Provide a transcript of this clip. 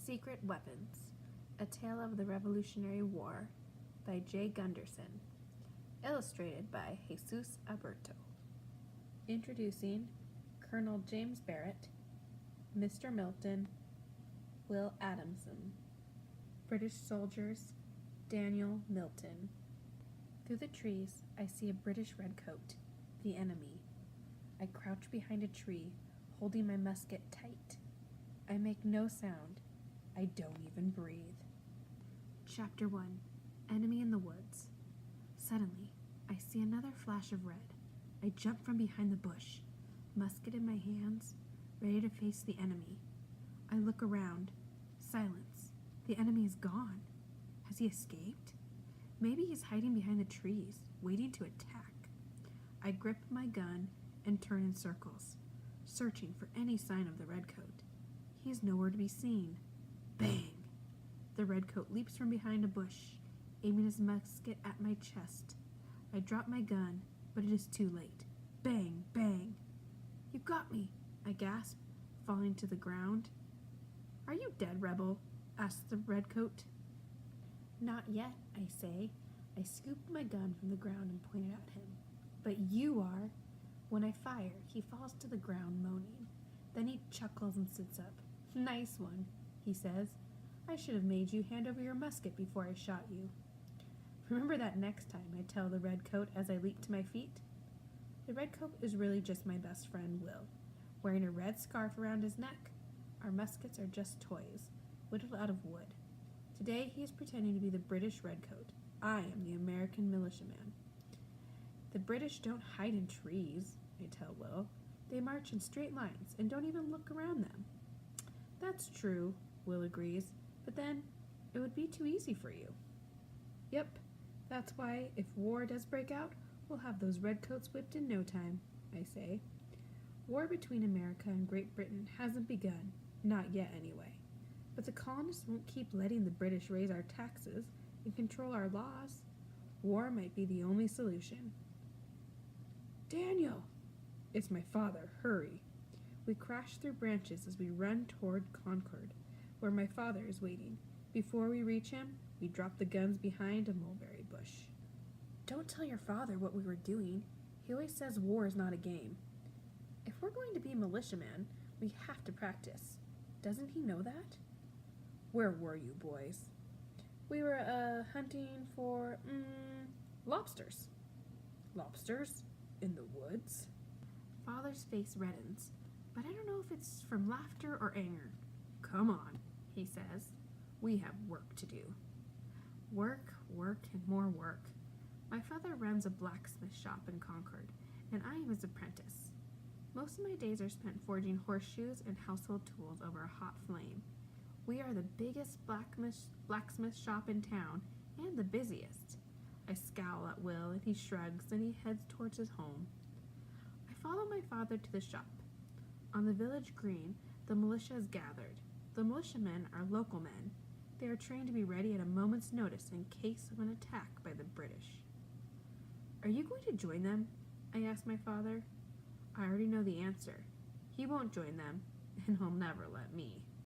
Secret Weapons, A Tale of the Revolutionary War by J. Gunderson, illustrated by Jesus Alberto. Introducing Colonel James Barrett, Mr. Milton, Will Adamson. British soldiers, Daniel Milton. Through the trees, I see a British redcoat, the enemy. I crouch behind a tree, holding my musket tight. I make no sound. I don't even breathe. Chapter 1. Enemy in the Woods. Suddenly, I see another flash of red. I jump from behind the bush, musket in my hands, ready to face the enemy. I look around. Silence. The enemy is gone. Has he escaped? Maybe he's hiding behind the trees, waiting to attack. I grip my gun and turn in circles, searching for any sign of the redcoat. He is nowhere to be seen. Bang! The redcoat leaps from behind a bush, aiming his musket at my chest. I drop my gun, but it is too late. Bang! Bang! You got me, I gasp, falling to the ground. Are you dead, rebel? Asks the redcoat. Not yet, I say. I scoop my gun from the ground and point it at him. But you are. When I fire, he falls to the ground moaning. Then he chuckles and sits up. Nice one, he says. I should have made you hand over your musket before I shot you. Remember that next time, I tell the redcoat as I leap to my feet. The redcoat is really just my best friend, Will, wearing a red scarf around his neck. Our muskets are just toys, whittled out of wood. Today he is pretending to be the British redcoat. I am the American militiaman. The British don't hide in trees, I tell Will. They march in straight lines and don't even look around them. That's true, Will agrees, but then it would be too easy for you. Yep, that's why if war does break out, we'll have those redcoats whipped in no time, I say. War between America and Great Britain hasn't begun, not yet anyway. But the colonists won't keep letting the British raise our taxes and control our laws. War might be the only solution. Daniel! It's my father. Hurry. We crash through branches as we run toward Concord, where my father is waiting. Before we reach him, we drop the guns behind a mulberry bush. Don't tell your father what we were doing. He always says war is not a game. If we're going to be militiamen, we have to practice. Doesn't he know that? Where were you boys? We were, hunting for, lobsters. Lobsters? In the woods? Father's face reddens, but I don't know if it's from laughter or anger. Come on, he says. We have work to do. Work, work, and more work. My father runs a blacksmith shop in Concord, and I am his apprentice. Most of my days are spent forging horseshoes and household tools over a hot flame. We are the biggest blacksmith shop in town, and the busiest. I scowl at Will, and he shrugs, and he heads towards his home. I follow my father to the shop. On the village green, the militia is gathered. The militiamen are local men. They are trained to be ready at a moment's notice in case of an attack by the British. Are you going to join them? I ask my father. I already know the answer. He won't join them, and he'll never let me.